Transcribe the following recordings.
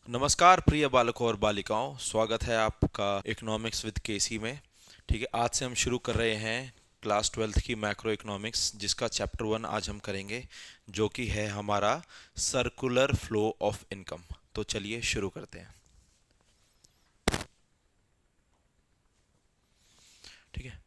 नमस्कार प्रिय बालकों और बालिकाओं, स्वागत है आपका इकोनॉमिक्स विद केसी में। ठीक है, आज से हम शुरू कर रहे हैं क्लास 12th की मैक्रो इकोनॉमिक्स, जिसका चैप्टर 1 आज हम करेंगे, जो कि है हमारा सर्कुलर फ्लो ऑफ इनकम। तो चलिए शुरू करते हैं। ठीक है,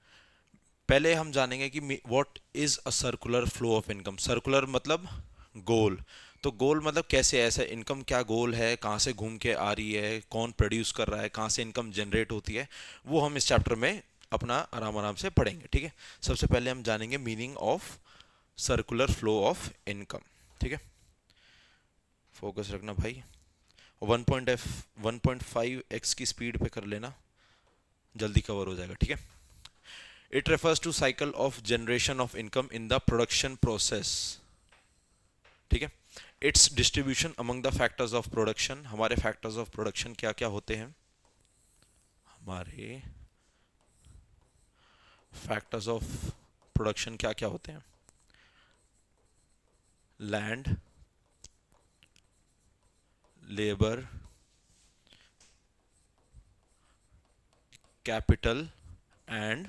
पहले हम जानेंगे कि what is a circular flow of income. Circular मतलब गोल। तो गोल मतलब कैसे, ऐसा इनकम क्या गोल है, कहाँ से घूम के आ रही है, कौन प्रोड्यूस कर रहा है, कहाँ से इनकम जनरेट होती है, वो हम इस चैप्टर में अपना आराम आराम से पढ़ेंगे। ठीक है, सबसे पहले हम जानेंगे meaning of circular flow of income. ठीक है, फोकस रखना भाई। 1.5x की स्पीड पे कर लेना, जल्दी कवर हो जाएगा। ठीक है, it refers to cycle of generation of income in the production process. ठीक है, its distribution among the factors of production. हमारे फैक्टर्स ऑफ प्रोडक्शन क्या क्या होते हैं? हमारे फैक्टर्स ऑफ प्रोडक्शन क्या क्या होते हैं? Land, labour, capital and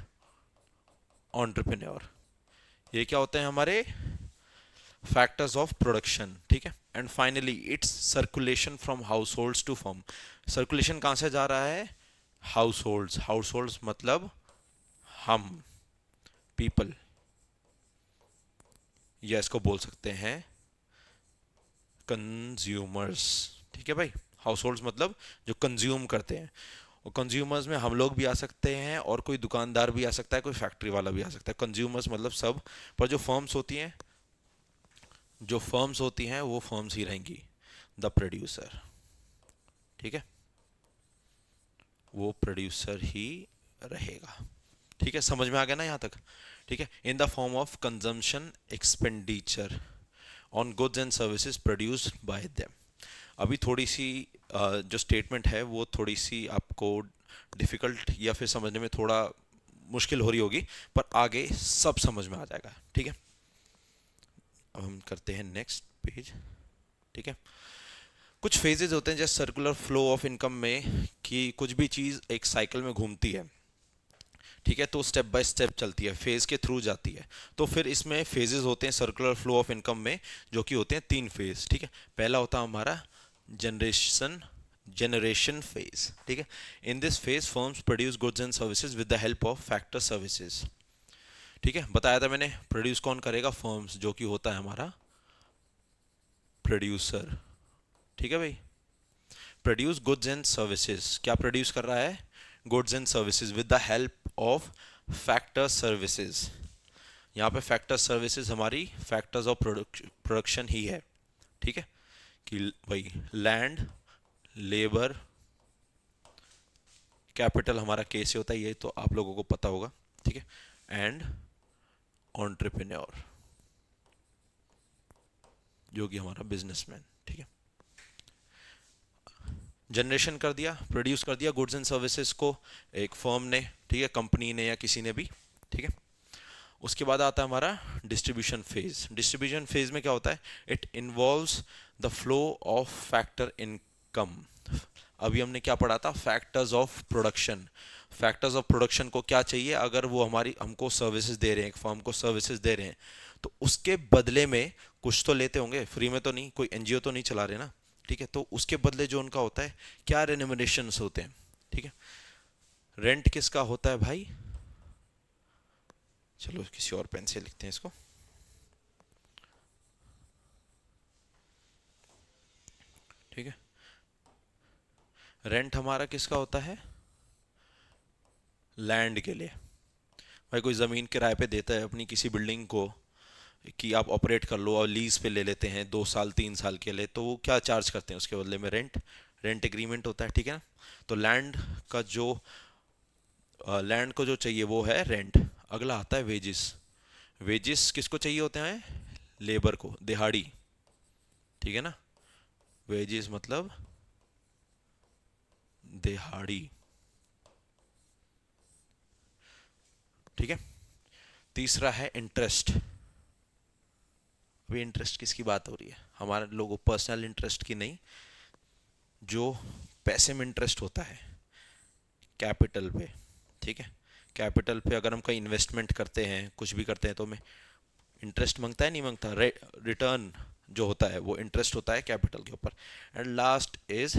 entrepreneur. ये क्या होते हैं हमारे फैक्टर्स ऑफ प्रोडक्शन। ठीक है, and finally its circulation from households to firm. Circulation कहां से जा रहा है? House holds. हाउस होल्ड्स मतलब हम, पीपल, या इसको बोल सकते हैं कंज्यूमर्स। ठीक है भाई, हाउस होल्ड्स मतलब जो कंज्यूम करते हैं। और कंज्यूमर्स में हम लोग भी आ सकते हैं, और कोई दुकानदार भी आ सकता है, कोई फैक्ट्री वाला भी आ सकता है। कंज्यूमर्स मतलब सब। पर जो फर्म्स होती हैं, वो फर्म्स ही रहेंगी। द प्रोड्यूसर, ठीक है, वो प्रोड्यूसर ही रहेगा। ठीक है, समझ में आ गया ना यहाँ तक? ठीक है, in the form of consumption expenditure on goods and services produced by them. अभी थोड़ी सी जो स्टेटमेंट है वो थोड़ी सी आपको डिफिकल्ट या फिर समझने में थोड़ा मुश्किल हो रही होगी, पर आगे सब समझ में आ जाएगा। ठीक है, अब हम करते हैं नेक्स्ट पेज। ठीक है, कुछ फेजेस होते हैं जैसे सर्कुलर फ्लो ऑफ इनकम में, कि कुछ भी चीज़ एक साइकिल में घूमती है। ठीक है, तो स्टेप बाय स्टेप चलती है, फेज के थ्रू जाती है। तो फिर इसमें फेजेस होते हैं सर्कुलर फ्लो ऑफ इनकम में, जो कि होते हैं 3 फेज। ठीक है, पहला होता है हमारा जनरेशन फेज। ठीक है, in this phase firms produce goods and services with the help of factor services. ठीक है, बताया था मैंने, प्रोड्यूस कौन करेगा? फर्म्स, जो कि होता है हमारा प्रोड्यूसर। ठीक है भाई, प्रोड्यूस गुड्स एंड सर्विसेज। क्या प्रोड्यूस कर रहा है? Goods and services with the help of factor services. यहाँ पे फैक्टर सर्विसेज हमारी फैक्टर्स ऑफ प्रोडक्शन ही है। ठीक है, कि भाई लैंड, लेबर, कैपिटल हमारा कैसे होता है, ये तो आप लोगों को पता होगा। ठीक है, एंड एंटरप्रेन्योर, जो कि हमारा बिजनेसमैन। ठीक है, जनरेशन कर दिया, प्रोड्यूस कर दिया गुड्स एंड सर्विसेज को एक फर्म ने, ठीक है, कंपनी ने या किसी ने भी। ठीक है, उसके बाद आता है हमारा डिस्ट्रीब्यूशन फेज। डिस्ट्रीब्यूशन फेज में क्या होता है? It involves the flow of factor income. अभी हमने क्या पढ़ा था? Factors of production. Factors of production को क्या चाहिए? अगर वो हमारी हमको सर्विसेज दे रहे हैं, एक फर्म को सर्विसेज दे रहे हैं, तो उसके बदले में कुछ तो लेते होंगे, फ्री में तो नहीं, कोई एनजीओ तो नहीं चला रहे ना। ठीक है, तो उसके बदले जो उनका होता है, क्या रेन्यूमरेशंस होते हैं। ठीक है, रेंट किसका होता है भाई? चलो किसी और पेन से लिखते हैं इसको। ठीक है, रेंट हमारा किसका होता है? लैंड के लिए। भाई कोई ज़मीन किराए पे देता है अपनी किसी बिल्डिंग को, कि आप ऑपरेट कर लो, और लीज पे ले लेते हैं 2 साल 3 साल के लिए, तो वो क्या चार्ज करते हैं उसके बदले में? रेंट। रेंट एग्रीमेंट होता है। ठीक है ना, तो लैंड का जो लैंड को जो चाहिए वो है रेंट। अगला आता है वेजिस। वेजिस किसको चाहिए होते हैं? लेबर को, दिहाड़ी। ठीक है ना, वेजिस मतलब दिहाड़ी। ठीक है, तीसरा है इंटरेस्ट। अभी इंटरेस्ट किसकी बात हो रही है? हमारे लोगों पर्सनल इंटरेस्ट की नहीं, जो पैसे में इंटरेस्ट होता है कैपिटल पे, ठीक है, कैपिटल पे अगर हम कहीं इन्वेस्टमेंट करते हैं, कुछ भी करते हैं, तो हमें इंटरेस्ट मांगता है, नहीं मांगता, रिटर्न जो होता है वो इंटरेस्ट होता है कैपिटल के ऊपर। And last is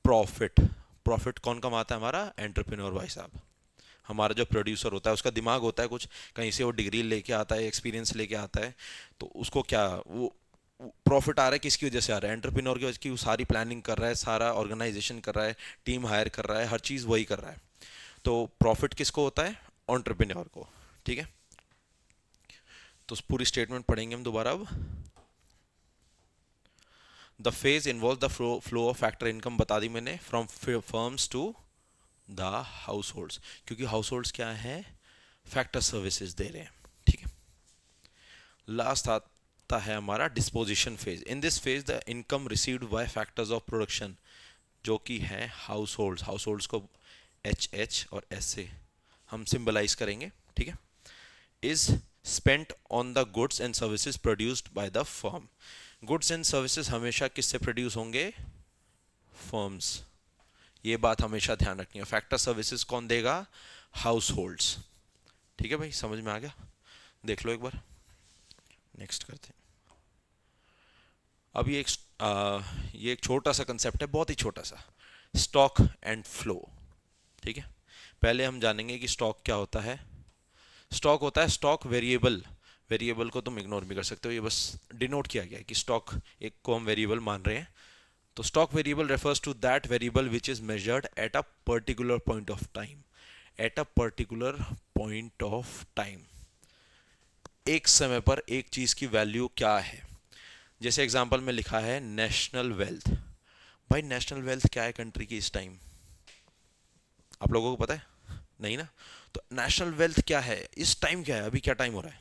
profit. Profit कौन कमाता है? हमारा एंटरप्रेन्योर भाई साहब, हमारा जो प्रोड्यूसर होता है, उसका दिमाग होता है कुछ, कहीं से वो डिग्री लेके आता है, एक्सपीरियंस लेके आता है, तो उसको क्या वो प्रॉफिट आ रहा है, किसकी वजह से आ रहा है? एंटरप्रेन्योर की वजह की। वो सारी प्लानिंग कर रहा है, सारा ऑर्गेनाइजेशन कर रहा है, टीम हायर कर रहा है, हर चीज़ वही कर रहा है। तो प्रॉफिट किसको होता है? एंटरप्रेन्योर को, ठीक है। तो पूरी स्टेटमेंट पढ़ेंगे हम दोबारा अब। The phase involve the flow of factor income बता दी मैंने, from firms to the households, क्योंकि हाउस होल्ड्स क्या है? फैक्टर सर्विसेज दे रहे हैं, ठीक है। लास्ट आता है हमारा disposition phase. In this phase the income received by factors of production, जो कि है हाउस होल्ड्स। हाउस होल्ड्स को एच और एस से हम सिंबलाइज करेंगे, ठीक है। Is spent on the goods and services produced by the firm. Goods and services हमेशा किससे प्रोड्यूस होंगे? फर्म्स। ये बात हमेशा ध्यान रखनी है। फैक्टर सर्विसेज कौन देगा? हाउस होल्ड्स, ठीक है भाई, समझ में आ गया? देख लो एक बार, नेक्स्ट करते हैं। अब ये एक छोटा सा कंसेप्ट है, बहुत ही छोटा सा, स्टॉक एंड फ्लो, ठीक है। पहले हम जानेंगे कि स्टॉक क्या होता है। स्टॉक होता है स्टॉक वेरिएबल। वेरिएबल को तुम इग्नोर भी कर सकते हो, ये बस डिनोट किया गया है कि स्टॉक एक को हम वेरिएबल मान रहे हैं। तो stock variable refers to that variable which is measured at a particular point of time. At a particular point of time, एक समय पर एक चीज की वैल्यू क्या है। जैसे एग्जांपल में लिखा है नेशनल वेल्थ। भाई नेशनल वेल्थ क्या है कंट्री की इस टाइम? आप लोगों को पता है? नहीं ना। तो नेशनल वेल्थ क्या है इस टाइम? क्या है अभी? क्या टाइम हो रहा है?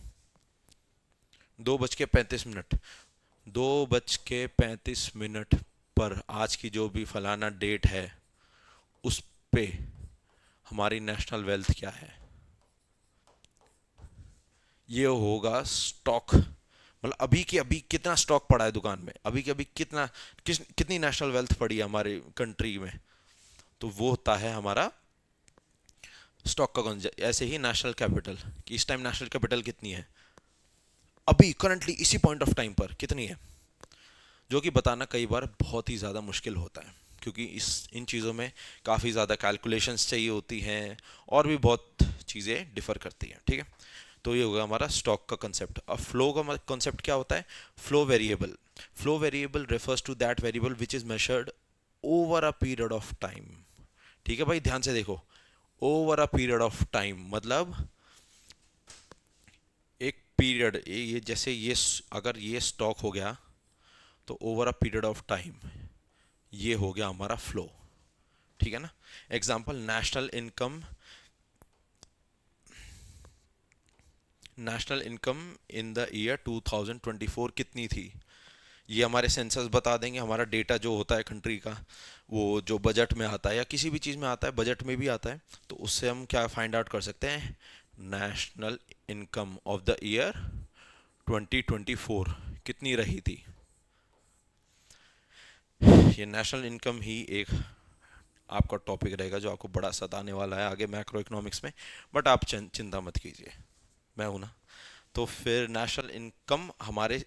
2:35। 2:35 पर आज की जो भी फलाना डेट है, उस पे हमारी नेशनल वेल्थ क्या है? ये होगा स्टॉक। मतलब अभी के अभी कितना स्टॉक पड़ा है दुकान में, अभी के अभी कितनी नेशनल वेल्थ पड़ी है हमारे कंट्री में, तो वो होता है हमारा स्टॉक का कॉन्सेप्ट। ऐसे ही नेशनल कैपिटल, कि इस टाइम नेशनल कैपिटल कितनी है, अभी करंटली इसी पॉइंट ऑफ टाइम पर कितनी है, जो कि बताना कई बार बहुत ही ज़्यादा मुश्किल होता है, क्योंकि इन चीज़ों में काफ़ी ज़्यादा कैलकुलेशंस चाहिए होती हैं, और भी बहुत चीज़ें डिफर करती हैं, ठीक है। तो ये होगा हमारा स्टॉक का कंसेप्ट। अब फ्लो का कंसेप्ट क्या होता है? Flow variable. Flow variable refers to that variable which is measured over a period of time, ठीक है भाई, ध्यान से देखो। Over a period of time मतलब एक पीरियड, ये जैसे ये अगर ये स्टॉक हो गया, तो over a period of time ये हो गया हमारा फ्लो, ठीक है ना। Example, national income in the year 2024 कितनी थी? ये हमारे सेंसस बता देंगे। हमारा डेटा जो होता है कंट्री का, वो जो बजट में आता है या किसी भी चीज़ में आता है, बजट में भी आता है, तो उससे हम क्या फाइंड आउट कर सकते हैं? National income of the year 2024 कितनी रही थी। ये नेशनल इनकम ही एक आपका टॉपिक रहेगा जो आपको बड़ा सताने वाला है आगे मैक्रो इकोनॉमिक्स में, बट आप चिंता मत कीजिए, मैं हूं ना। तो फिर नेशनल इनकम हमारे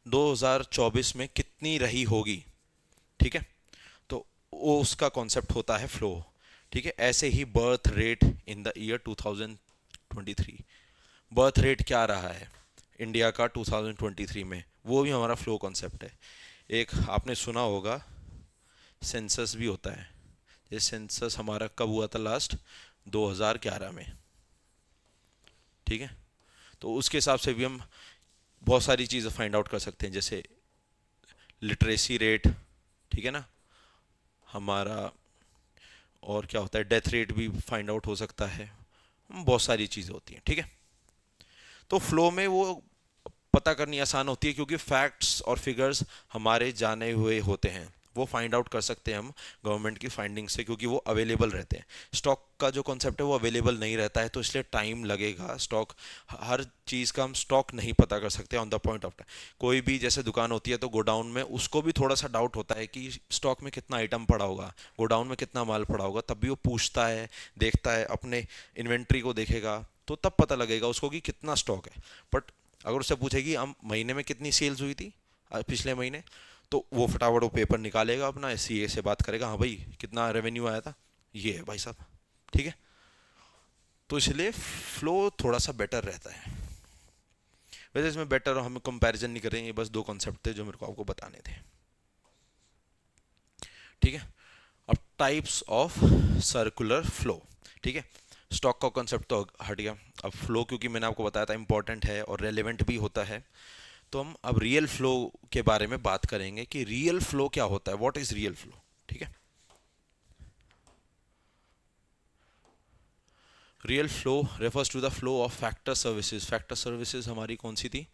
2024 में कितनी रही होगी, ठीक है। तो वो उसका कॉन्सेप्ट होता है फ्लो, ठीक है। ऐसे ही birth rate in the year 2023, birth rate क्या रहा है इंडिया का 2023 में, वो भी हमारा फ्लो कॉन्सेप्ट है। एक आपने सुना होगा सेंसस भी होता है। ये सेंसस हमारा कब हुआ था? लास्ट 2011 में, ठीक है। तो उसके हिसाब से भी हम बहुत सारी चीज़ें फाइंड आउट कर सकते हैं, जैसे लिटरेसी रेट, ठीक है ना हमारा, और क्या होता है, डेथ रेट भी फाइंड आउट हो सकता है, बहुत सारी चीज़ें होती हैं, ठीक है। तो फ्लो में वो पता करनी आसान होती है, क्योंकि फैक्ट्स और फिगर्स हमारे जाने हुए होते हैं, वो फाइंड आउट कर सकते हैं हम गवर्नमेंट की फाइंडिंग से, क्योंकि वो अवेलेबल रहते हैं। स्टॉक का जो कॉन्सेप्ट है वो अवेलेबल नहीं रहता है, तो इसलिए टाइम लगेगा। स्टॉक, हर चीज़ का हम स्टॉक नहीं पता कर सकते on the point of time. कोई भी जैसे दुकान होती है तो गोडाउन में उसको भी थोड़ा सा डाउट होता है कि स्टॉक में कितना आइटम पड़ा होगा, गोडाउन में कितना माल पड़ा होगा, तब भी वो पूछता है, देखता है, अपने इन्वेंट्री को देखेगा, तो तब पता लगेगा उसको कि कितना स्टॉक है। बट अगर उससे पूछेगी हम महीने में कितनी सेल्स हुई थी पिछले महीने, तो वो फटाफट वो पेपर निकालेगा अपना, सीए से बात करेगा, हाँ भाई कितना रेवेन्यू आया था, ये है भाई साहब। ठीक है, तो इसलिए फ्लो थोड़ा सा बेटर रहता है। वैसे इसमें बेटर हम कंपैरिजन नहीं करेंगे, बस दो कॉन्सेप्ट थे जो मेरे को आपको बताने थे। ठीक है, अब टाइप्स ऑफ सर्कुलर फ्लो। ठीक है, स्टॉक का कॉन्सेप्ट तो हट गया। अब फ्लो, क्योंकि मैंने आपको बताया था इंपॉर्टेंट है और रेलेवेंट भी होता है, तो हम अब रियल फ्लो के बारे में बात करेंगे कि रियल फ्लो क्या होता है, व्हाट इज रियल फ्लो। ठीक है, real flow refers to the flow of factor services. Factor services हमारी कौन सी थी,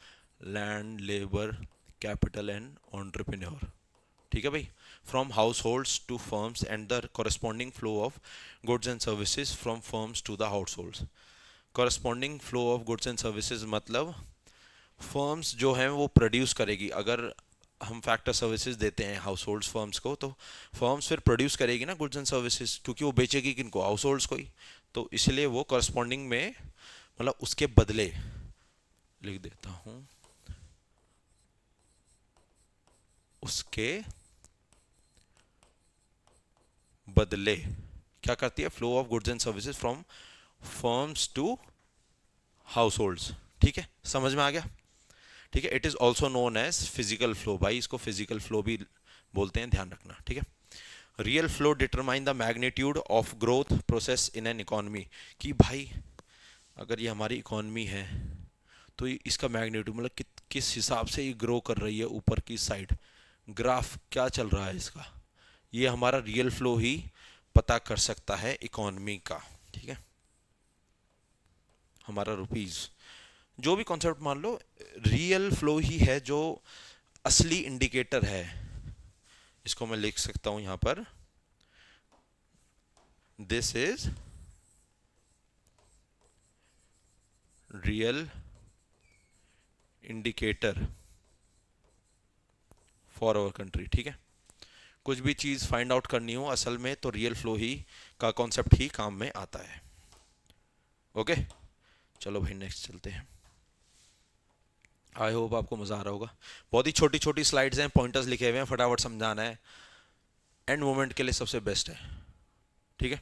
land, labour, capital and entrepreneur. ठीक है भाई, from households to firms and the corresponding flow of goods and services from firms to the households. Corresponding flow of goods and services मतलब firms जो हैं वो produce करेगी। अगर हम फैक्टर सर्विसेज देते हैं हाउस होल्ड्स फर्म्स को, तो फर्म्स फिर प्रोड्यूस करेगी ना गुड्स एंड सर्विसेज, क्योंकि वो बेचेगी किनको, हाउस होल्ड्स को ही। तो इसलिए वो कॉरस्पॉन्डिंग में, मतलब उसके बदले, लिख देता हूं, उसके बदले क्या करती है, flow of goods and services from firms to households. ठीक है, समझ में आ गया। ठीक है, it is also known as physical flow, भाई इसको फिजिकल फ्लो भी बोलते हैं, ध्यान रखना। ठीक है, real flow determine the magnitude of growth process in an economy. कि भाई अगर ये हमारी इकोनॉमी है तो इसका मैग्नीट्यूड मतलब किस हिसाब से ये ग्रो कर रही है, ऊपर की साइड ग्राफ क्या चल रहा है इसका, ये हमारा रियल फ्लो ही पता कर सकता है इकोनॉमी का। ठीक है, हमारा रुपीज, जो भी कॉन्सेप्ट मान लो, रियल फ्लो ही है जो असली इंडिकेटर है। इसको मैं लिख सकता हूं यहां पर, this is real indicator for our country. ठीक है, कुछ भी चीज फाइंड आउट करनी हो असल में तो रियल फ्लो ही का कॉन्सेप्ट ही काम में आता है। ओके, चलो भाई नेक्स्ट चलते हैं। आई होप आपको मजा आ रहा होगा। बहुत ही छोटी छोटी स्लाइड्स हैं, पॉइंटर्स लिखे हुए हैं, फटाफट समझाना है, एंड मोमेंट के लिए सबसे बेस्ट है। ठीक है,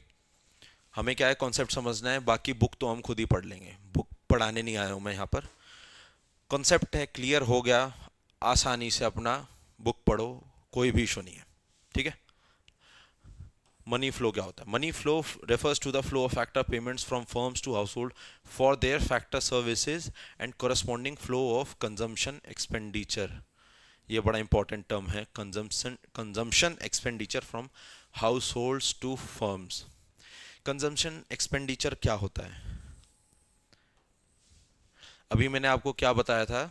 हमें क्या है, कॉन्सेप्ट समझना है, बाकी बुक तो हम खुद ही पढ़ लेंगे, बुक पढ़ाने नहीं आया हूं मैं यहाँ पर। कॉन्सेप्ट है, क्लियर हो गया, आसानी से अपना बुक पढ़ो, कोई भी इशू नहीं है। ठीक है, मनी फ्लो क्या होता है, money flow refers to the flow of factor payments from firms to household for their factor services and corresponding flow of consumption expenditure. ये बड़ा इंपॉर्टेंट टर्म है, consumption expenditure from households to firms. Consumption expenditure क्या होता है, अभी मैंने आपको क्या बताया था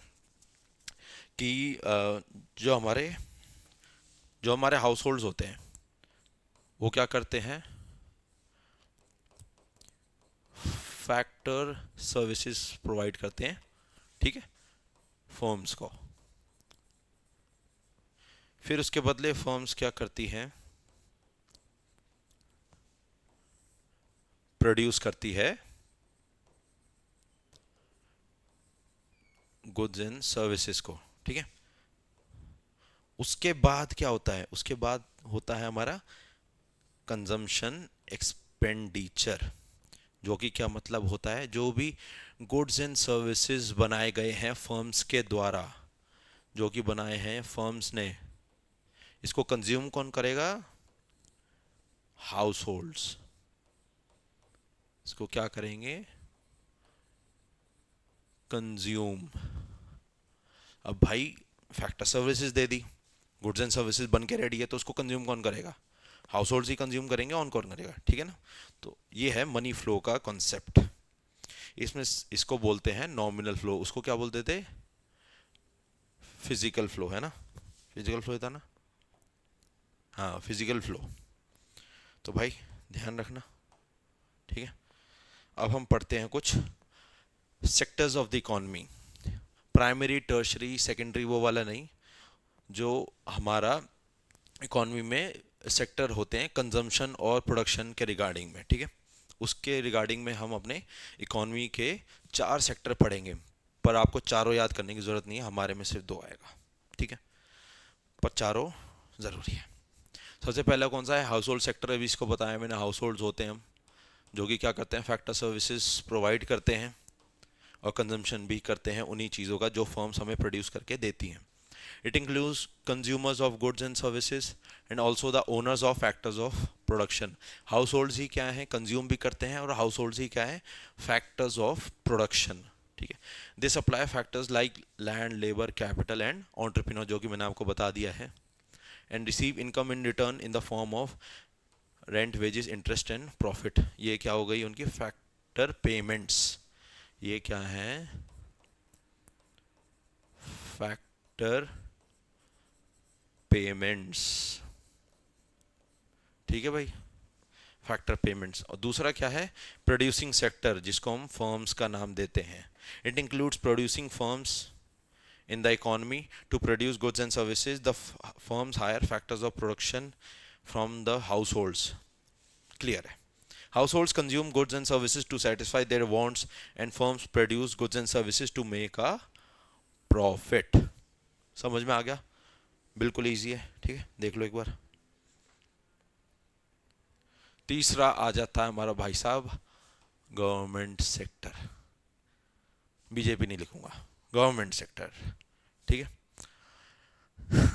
कि जो हमारे हाउस होल्ड्स होते हैं वो क्या करते हैं, फैक्टर सर्विसेज प्रोवाइड करते हैं। ठीक है, फर्म्स को, फिर उसके बदले फर्म्स क्या करती हैं, प्रोड्यूस करती है गुड्स एंड सर्विसेज को। ठीक है, उसके बाद क्या होता है, उसके बाद होता है हमारा कंजम्पशन एक्सपेंडिचर, जो कि क्या मतलब होता है, जो भी गुड्स एंड सर्विसेज बनाए गए हैं फर्म्स के द्वारा, जो कि बनाए हैं फर्म्स ने, इसको कंज्यूम कौन करेगा, हाउस होल्ड्स। इसको क्या करेंगे, कंज्यूम। अब भाई factor services they the, goods and services बन के रेडी है, तो उसको कंज्यूम कौन करेगा, हाउस होल्ड्स ही कंज्यूम करेंगे, ऑन कौन करेगा। ठीक है ना, तो ये है मनी फ्लो का कॉन्सेप्ट। इसमें इसको बोलते हैं नॉमिनल फ्लो, उसको क्या बोलते थे, फिजिकल फ्लो, है ना, फिजिकल फ्लो था ना। हाँ, फिजिकल फ्लो। तो भाई ध्यान रखना, ठीक है। अब हम पढ़ते हैं कुछ sectors of the economy, primary, tertiary, secondary, वो वाला नहीं, जो हमारा इकॉनमी में सेक्टर होते हैं कंजम्पशन और प्रोडक्शन के रिगार्डिंग में, ठीक है। उसके रिगार्डिंग में हम अपने इकॉनमी के 4 सेक्टर पढ़ेंगे, पर आपको चारों याद करने की ज़रूरत नहीं है, हमारे में सिर्फ 2 आएगा, ठीक है। पर चारों ज़रूरी है। सबसे पहला कौन सा है? House hold sector. अभी इसको बताया मैंने, हाउस होल्ड होते हैं हम, जो कि क्या करते हैं, फैक्टर सर्विसेज प्रोवाइड करते हैं और कंजम्पशन भी करते हैं उन्हीं चीज़ों का जो फर्म्स हमें प्रोड्यूस करके देती हैं। It includes consumers of goods and services and also the owners of factors of production. Households ही क्या है, consume भी करते हैं, और households ही क्या है, factors of production, ठीक है। They supply factors like land, labor, capital and entrepreneur, जो कि मैंने आपको बता दिया है, and receive income in return in the form of rent, wages, interest and profit. ये क्या हो गई उनकी factor payments। ये क्या है, factor पेमेंट्स, ठीक है भाई, फैक्टर पेमेंट्स। और दूसरा क्या है, प्रोड्यूसिंग सेक्टर, जिसको हम फर्म्स का नाम देते हैं। It includes producing firms in the economy to produce goods and services. The firms hire factors of production from the households. Clear है? Households consume goods and services to satisfy their wants and firms produce goods and services to make a profit. समझ में आ गया? बिल्कुल easy है, ठीक है, देख लो एक बार। तीसरा आ जाता है हमारा भाई साहब गवर्नमेंट सेक्टर। बीजेपी नहीं लिखूंगा, गवर्नमेंट सेक्टर, ठीक है।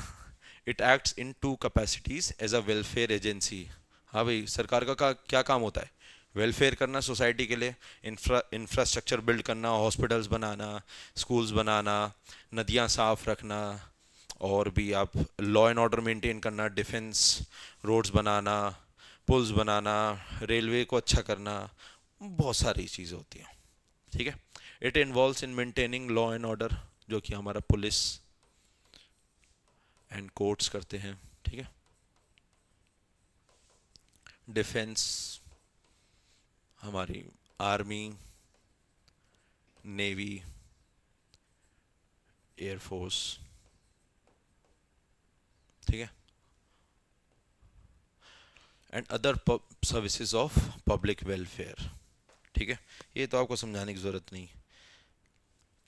It acts in 2 capacities as a welfare agency. हाँ भाई, सरकार का क्या काम होता है? वेलफेयर करना सोसाइटी के लिए, इंफ्रास्ट्रक्चर बिल्ड करना, हॉस्पिटल्स बनाना, स्कूल्स बनाना, नदियाँ साफ रखना, और भी आप लॉ एंड ऑर्डर मेंटेन करना, डिफेंस, रोड्स बनाना, पुल्स बनाना, रेलवे को अच्छा करना, बहुत सारी चीज़ें होती हैं, ठीक है। It involves in maintaining law and order, जो कि हमारा पुलिस एंड कोर्ट्स करते हैं, ठीक है। डिफेंस हमारी आर्मी, नेवी, एयरफोर्स, ठीक है। And other services of public welfare, ठीक है। ये तो आपको समझाने की ज़रूरत नहीं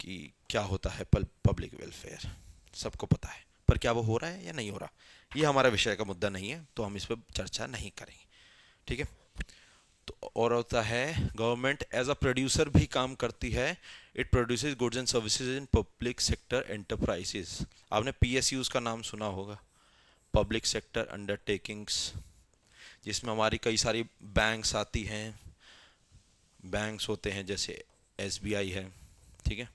कि क्या होता है पब्लिक वेलफेयर, सबको पता है, पर क्या वो हो रहा है या नहीं हो रहा, ये हमारा विषय का मुद्दा नहीं है, तो हम इस पर चर्चा नहीं करेंगे, ठीक है। तो और होता है, गवर्नमेंट एज अ प्रोड्यूसर भी काम करती है। It produces goods and services in public sector enterprises. आपने पीएसयूज का नाम सुना होगा, पब्लिक सेक्टर अंडरटेकिंग्स, जिसमें हमारी कई सारी बैंक्स आती हैं। बैंक्स होते हैं जैसे एसबीआई है, ठीक है,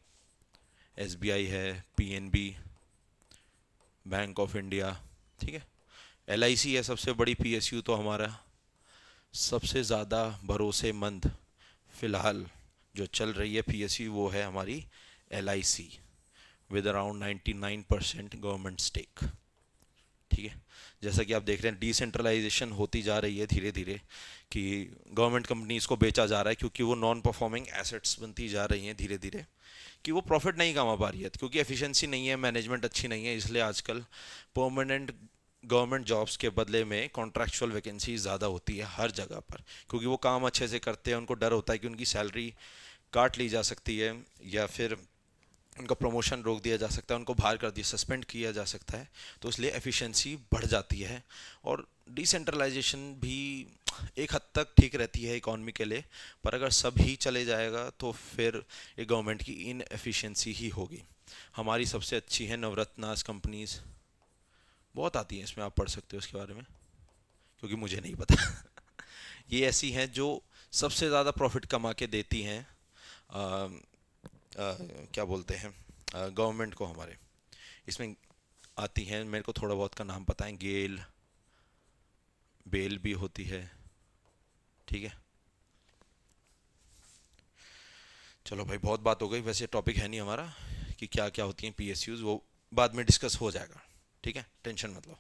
एसबीआई है, पीएनबी, बैंक ऑफ इंडिया, ठीक है। एलआईसी है सबसे बड़ी पीएसयू, तो हमारा सबसे ज़्यादा भरोसेमंद फ़िलहाल जो चल रही है पीएसयू वो है हमारी LIC, with around 99% government stake, ठीक है। जैसा कि आप देख रहे हैं, डिसेंट्रलाइजेशन होती जा रही है धीरे धीरे, कि गवर्नमेंट कंपनीज को बेचा जा रहा है, क्योंकि वो नॉन परफॉर्मिंग एसेट्स बनती जा रही हैं धीरे धीरे, कि वो प्रॉफिट नहीं कमा पा रही है, क्योंकि एफिशिएंसी नहीं है, मैनेजमेंट अच्छी नहीं है। इसलिए आजकल परमानेंट गवर्नमेंट जॉब्स के बदले में कॉन्ट्रैक्चुअल वैकेंसी ज़्यादा होती है हर जगह पर, क्योंकि वो काम अच्छे से करते हैं, उनको डर होता है कि उनकी सैलरी काट ली जा सकती है, या फिर उनका प्रमोशन रोक दिया जा सकता है, उनको बाहर कर दिया, सस्पेंड किया जा सकता है, तो इसलिए एफिशिएंसी बढ़ जाती है। और डिसेंट्रलाइजेशन भी एक हद तक ठीक रहती है इकॉनमी के लिए, पर अगर सब ही चले जाएगा तो फिर ये गवर्नमेंट की इनएफिशिएंसी ही होगी। हमारी सबसे अच्छी है नवरत्नास कंपनीज, बहुत आती हैं इसमें, आप पढ़ सकते हो इसके बारे में, क्योंकि मुझे नहीं पता। ये ऐसी हैं जो सबसे ज़्यादा प्रॉफिट कमा के देती हैं, क्या बोलते हैं, गवर्नमेंट को हमारे। इसमें आती हैं, मेरे को थोड़ा बहुत का नाम पता है, गेल, बेल भी होती है, ठीक है। चलो भाई, बहुत बात हो गई, वैसे टॉपिक है नहीं हमारा कि क्या क्या होती हैं पीएसयूज, वो बाद में डिस्कस हो जाएगा, ठीक है, टेंशन मत लो।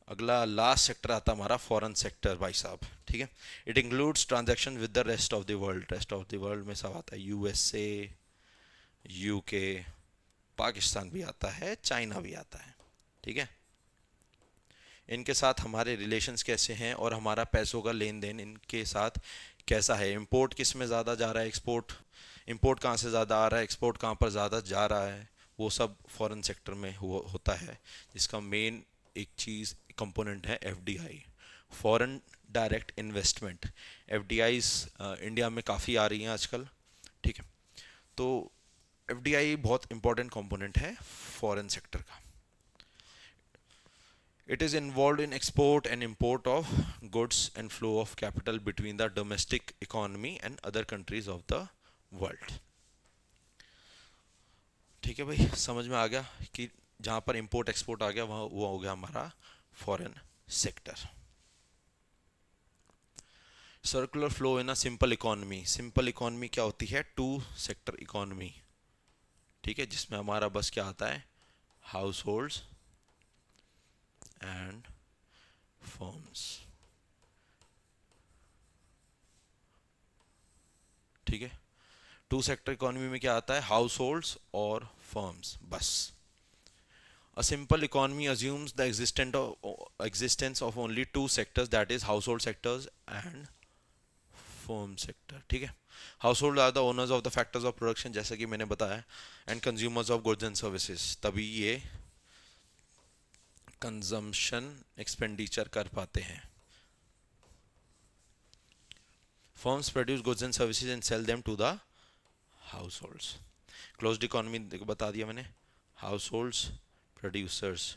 अगला लास्ट सेक्टर आता है हमारा फॉरेन सेक्टर भाई साहब, ठीक है। It includes transaction with the rest of the world. Rest of the world में सब आता है, यूएसए, यूके, पाकिस्तान भी आता है, चाइना भी आता है, ठीक है। इनके साथ हमारे रिलेशंस कैसे हैं और हमारा पैसों का लेन देन इनके साथ कैसा है, इंपोर्ट किस में ज़्यादा जा रहा है, एक्सपोर्ट, इंपोर्ट कहाँ से ज़्यादा आ रहा है, एक्सपोर्ट कहाँ पर ज़्यादा जा रहा है, वो सब फॉरेन सेक्टर में होता है। जिसका मेन एक चीज़ कंपोनेंट है FDI, foreign direct investment. FDIs India में काफ़ी आ रही हैं आजकल, ठीक है। तो एफडीआई बहुत इंपॉर्टेंट कंपोनेंट है फॉरेन सेक्टर का। It is involved in export and import of goods and flow of capital between the domestic economy and other countries of the world. ठीक है भाई, समझ में आ गया कि जहाँ पर इंपोर्ट एक्सपोर्ट आ गया वहाँ वो हो गया हमारा foreign sector. Circular flow in a simple economy. Simple economy क्या होती है, टू सेक्टर इकोनॉमी, ठीक है, जिसमें हमारा बस क्या आता है, हाउस होल्ड्स एंड फर्म्स, ठीक है। टू सेक्टर इकोनॉमी में क्या आता है, हाउस होल्ड्स और फर्म्स, बस। A simple economy assumes the existence of only two sectors, that is household sectors and firm sector, ठीक है। Household are the owners of the factors of production, जैसा कि मैंने बताया, and consumers of goods and services, तभी ये consumption expenditure कर पाते हैं। Firms produce goods and services and sell them to the households. Closed economy बता दिया मैंने, हाउसहोल्ड्स, प्रोड्यूसर्स।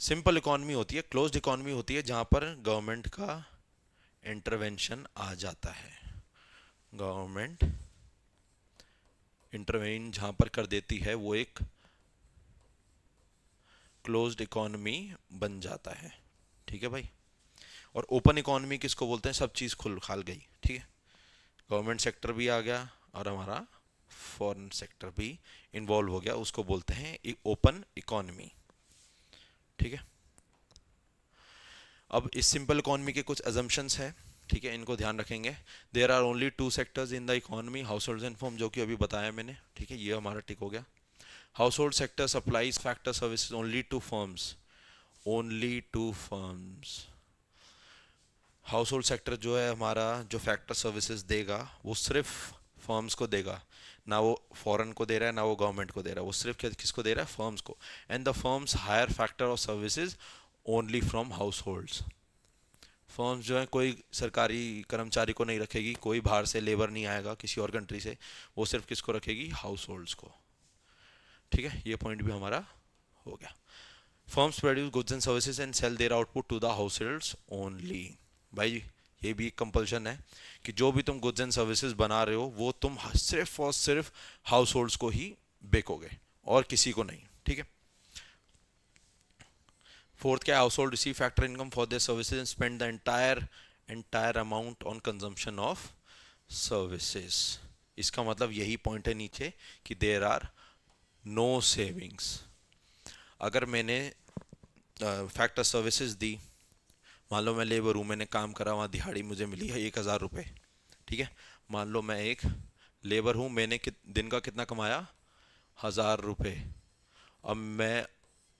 सिंपल इकोनॉमी होती है, क्लोज्ड इकोनॉमी होती है जहां पर गवर्नमेंट का इंटरवेंशन आ जाता है। गवर्नमेंट इंटरवेन जहां पर कर देती है वो एक क्लोज्ड इकोनॉमी बन जाता है, ठीक है भाई। और ओपन इकोनॉमी किसको बोलते हैं, सब चीज़ खुल खाल गई, ठीक है। गवर्नमेंट सेक्टर भी आ गया और हमारा फॉरेन सेक्टर भी इन्वॉल्व हो गया, उसको बोलते हैं ओपन इकोनॉमी, ठीक है। अब इस सिंपल इकोनॉमी के कुछ अजम्पशंस हैं, ठीक है, इनको ध्यान रखेंगे। There are only two sectors in the economy, household and firm, जो कि अभी बताया मैंने, ठीक है, ये हमारा टिक हो गया। Household sector supplies factor services only to firms, only to firms. Household sector जो है हमारा, जो फैक्टर सर्विसेज देगा वो सिर्फ फर्म्स को देगा, ना वो फॉरेन को दे रहा है ना वो गवर्नमेंट को दे रहा है, वो सिर्फ किसको दे रहा है, फर्म्स को। And the firms hire factor of services only from households. Firms जो है कोई सरकारी कर्मचारी को नहीं रखेगी, कोई बाहर से लेबर नहीं आएगा किसी और कंट्री से, वो सिर्फ किसको रखेगी, हाउस होल्ड्स को, ठीक है। ये पॉइंट भी हमारा हो गया। Firms produce goods and services and sell their output to the households only. भाई ये भी एक कंपल्शन है कि जो भी तुम गुड्स एंड सर्विसेज बना रहे हो वो तुम सिर्फ और सिर्फ हाउस होल्ड्स को ही बेचोगे और किसी को नहीं, ठीक है। फोर्थ क्या है, house hold receive factor income for their services and spend the entire amount on consumption of services. इसका मतलब यही पॉइंट है नीचे कि देयर आर नो सेविंग्स। अगर मैंने फैक्टर सर्विसेज दी, मान लो मैं लेबर हूँ, मैंने काम करा, वहाँ दिहाड़ी मुझे मिली है 1,000 रुपये, ठीक है। मान लो मैं एक लेबर हूँ, मैंने दिन का कितना कमाया, 1,000 रुपये। अब मैं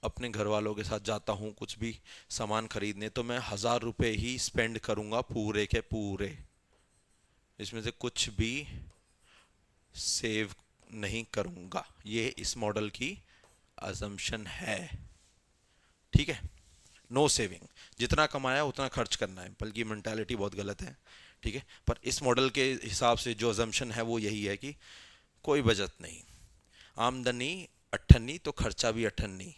अपने घर वालों के साथ जाता हूँ कुछ भी सामान खरीदने, तो मैं 1,000 रुपये ही स्पेंड करूँगा पूरे के पूरे, इसमें से कुछ भी सेव नहीं करूँगा। ये इस मॉडल की अजम्पशन है, ठीक है। नो सेविंग, जितना कमाया उतना खर्च करना है, बल्कि मेंटालिटी बहुत गलत है, ठीक है। पर इस मॉडल के हिसाब से जो अजम्पशन है वो यही है कि कोई बचत नहीं, आमदनी अठन्नी तो खर्चा भी अठन्नी,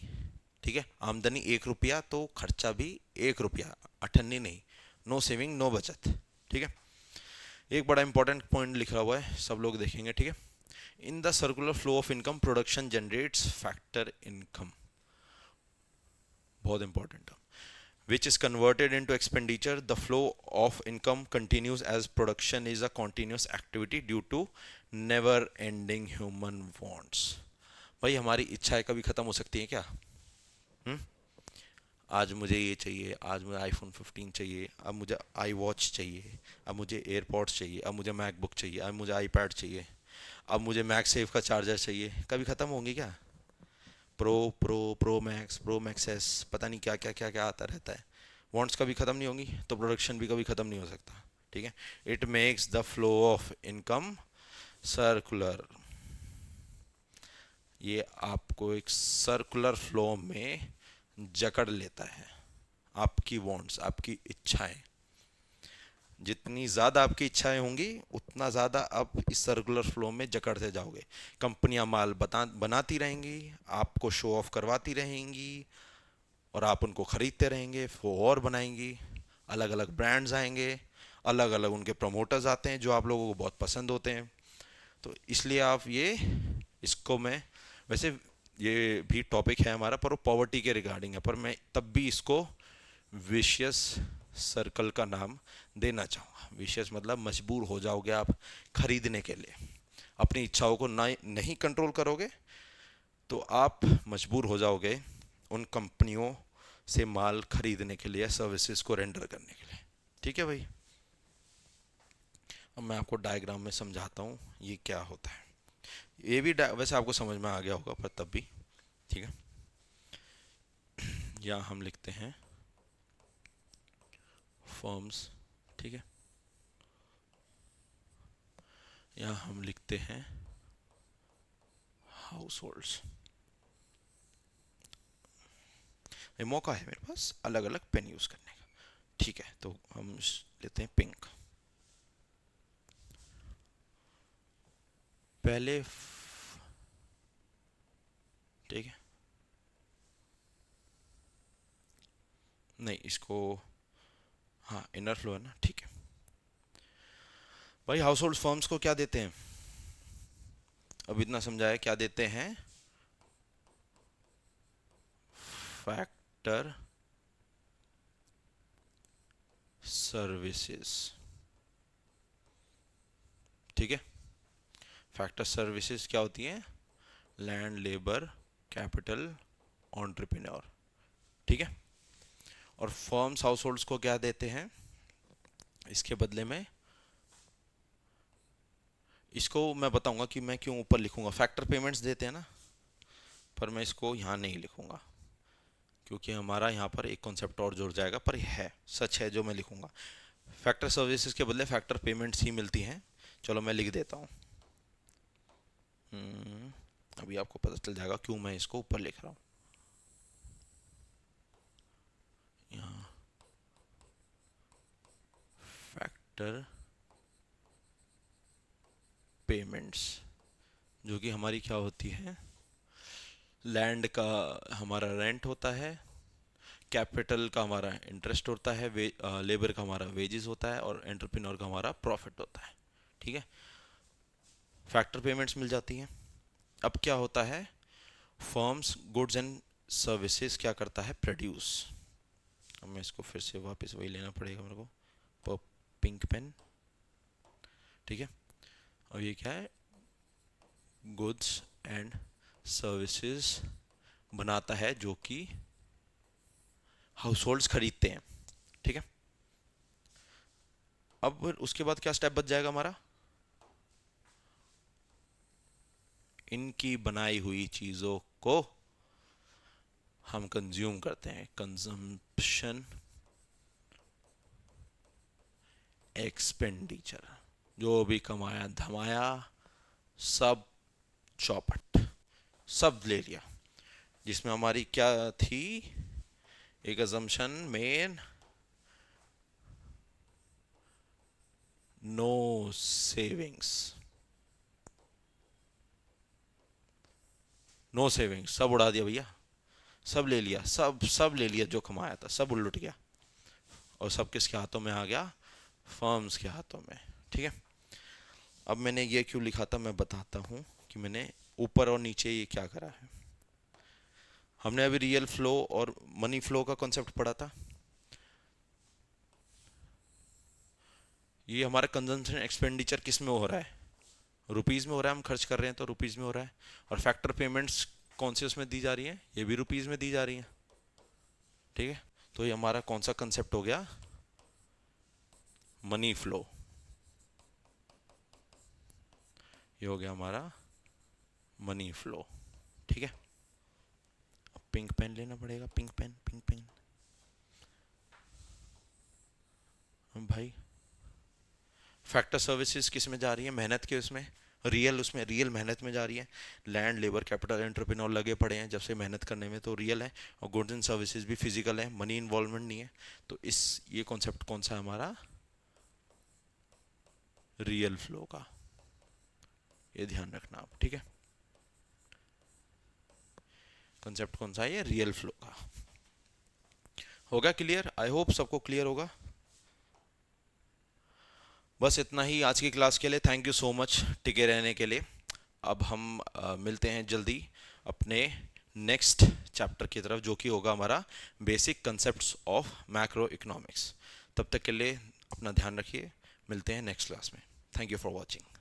ठीक है। आमदनी 1 रुपया तो खर्चा भी 1 रुपया, अठन्नी नहीं, नो सेविंग नो बचत, ठीक है। एक बड़ा इंपॉर्टेंट पॉइंट लिखा हुआ है, सब लोग देखेंगे, ठीक है। In the circular flow of income production generates factor income, बहुत इंपॉर्टेंट है, which is converted into expenditure. The flow of income continues as production is a continuous activity due to never ending human wants. भाई हमारी इच्छाएं कभी खत्म हो सकती हैं क्या, आज मुझे ये चाहिए, आज मुझे आईफोन 15 चाहिए, अब मुझे आई वॉच चाहिए, अब मुझे एयरपॉड्स चाहिए, अब मुझे मैकबुक चाहिए, अब मुझे आईपैड चाहिए, अब मुझे मैगसेफ का चार्जर चाहिए। कभी ख़त्म होंगी क्या? Pro pro pro max S, पता नहीं क्या क्या क्या क्या आता रहता है। वांट्स कभी ख़त्म नहीं होंगी तो प्रोडक्शन भी कभी ख़त्म नहीं हो सकता। ठीक है। It makes the flow of income circular. ये आपको एक सर्कुलर फ्लो में जकड़ लेता है। आपकी वांट्स, आपकी इच्छाएं, जितनी ज़्यादा आपकी इच्छाएं होंगी उतना ज़्यादा आप इस सर्कुलर फ्लो में जकड़ते जाओगे। कंपनियां माल बनाती रहेंगी, आपको शो ऑफ करवाती रहेंगी, और आप उनको ख़रीदते रहेंगे, वो और बनाएंगी। अलग अलग ब्रांड्स आएंगे, अलग अलग उनके प्रमोटर्स आते हैं जो आप लोगों को बहुत पसंद होते हैं। तो इसलिए आप ये, इसको मैं, वैसे ये भी टॉपिक है हमारा पर वो पॉवर्टी के रिगार्डिंग है, पर मैं तब भी इसको विशियस सर्कल का नाम देना चाहूँगा। विशियस मतलब मजबूर हो जाओगे आप खरीदने के लिए। अपनी इच्छाओं को ना नहीं कंट्रोल करोगे तो आप मजबूर हो जाओगे उन कंपनियों से माल खरीदने के लिए, सर्विसेज को रेंडर करने के लिए। ठीक है भाई। अब मैं आपको डायग्राम में समझाता हूँ ये क्या होता है। ये भी वैसे आपको समझ में आ गया होगा पर तब भी। ठीक है। यहाँ हम लिखते हैं फर्म्स। ठीक है। यहाँ हम लिखते हैं हाउस होल्ड्स। मौका है मेरे पास अलग अलग पेन यूज करने का। ठीक है, तो हम लेते हैं पिंक। पहले ठीक है, नहीं इसको, हाँ इनर फ्लो है ना। ठीक है भाई। हाउस होल्ड फर्म्स को क्या देते हैं? अब इतना समझाया, क्या देते हैं? Factor services. ठीक है। फैक्टर सर्विसेज क्या होती हैं? Land, labour, capital, entrepreneur. ठीक है। और फर्म्स हाउस होल्ड्स को क्या देते हैं इसके बदले में? इसको मैं बताऊंगा कि मैं क्यों ऊपर लिखूंगा। फैक्टर पेमेंट्स देते हैं ना, पर मैं इसको यहाँ नहीं लिखूंगा क्योंकि हमारा यहाँ पर एक कॉन्सेप्ट और जुड़ जाएगा, पर है सच है जो मैं लिखूंगा। फैक्टर सर्विसेज के बदले फैक्टर पेमेंट्स ही मिलती हैं। चलो मैं लिख देता हूँ। अभी आपको पता चल जाएगा क्यों मैं इसको ऊपर लिख रहा हूँ। यहाँ फैक्टर पेमेंट्स जो कि हमारी क्या होती है? लैंड का हमारा रेंट होता है, कैपिटल का हमारा इंटरेस्ट होता है, लेबर का हमारा वेजेस होता है, और एंटरप्रेन्योर का हमारा प्रॉफिट होता है। ठीक है। फैक्टर पेमेंट्स मिल जाती हैं। अब क्या होता है? फर्म्स गुड्स एंड सर्विसेज क्या करता है? प्रोड्यूस। अब मैं इसको फिर से वापस वही लेना पड़ेगा मेरे को, पिंक पेन। ठीक है। अब ये क्या है? गुड्स एंड सर्विसेज बनाता है जो कि हाउस होल्ड्स खरीदते हैं। ठीक है। अब उसके बाद क्या स्टेप बच जाएगा हमारा? इनकी बनाई हुई चीजों को हम कंज्यूम करते हैं। कंजम्पशन एक्सपेंडिचर, जो भी कमाया धमाया सब चौपट, सब ले लिया। जिसमें हमारी क्या थी? एक अजम्पशन में नो सेविंग्स। नो सेविंग्स, सब उड़ा दिया भैया, सब ले लिया, सब सब ले लिया, जो कमाया था सब उलट गया, और सब किसके हाथों में आ गया? फर्म्स के हाथों में। ठीक है। अब मैंने ये क्यों लिखा था मैं बताता हूँ कि मैंने ऊपर और नीचे ये क्या करा है। हमने अभी रियल फ्लो और मनी फ्लो का कॉन्सेप्ट पढ़ा था। ये हमारा कंजम्पशन एक्सपेंडिचर किस में हो रहा है? रुपीज़ में हो रहा है, हम खर्च कर रहे हैं तो रुपीज़ में हो रहा है। और फैक्टर पेमेंट्स कौन से उसमें दी जा रही हैं? ये भी रुपीज़ में दी जा रही हैं। ठीक है, तो ये हमारा कौन सा कंसेप्ट हो गया, मनी फ्लो। ये हो गया हमारा मनी फ्लो। ठीक है, अब पिंक पेन लेना पड़ेगा, पिंक पेन, पिंक पेन। भाई फैक्टर सर्विसेज किस में जा रही है, मेहनत के उसमें, रियल, उसमें रियल मेहनत में जा रही है। लैंड, लेबर, कैपिटल, एंटरप्रेन्योर लगे पड़े हैं जब से मेहनत करने में, तो रियल है। और गुड्स एंड सर्विसेज भी फिजिकल है, मनी इन्वॉल्वमेंट नहीं है। तो इस ये कॉन्सेप्ट कौन सा है हमारा, रियल फ्लो का। ये ध्यान रखना आप, ठीक है। कॉन्सेप्ट कौन सा है, ये रियल फ्लो का। होगा क्लियर, आई होप सबको क्लियर होगा। बस इतना ही आज की क्लास के लिए। थैंक यू सो मच टिके रहने के लिए। अब हम मिलते हैं जल्दी अपने नेक्स्ट चैप्टर की तरफ, जो कि होगा हमारा basic concepts of macro economics. तब तक के लिए अपना ध्यान रखिए, मिलते हैं नेक्स्ट क्लास में। Thank you for watching.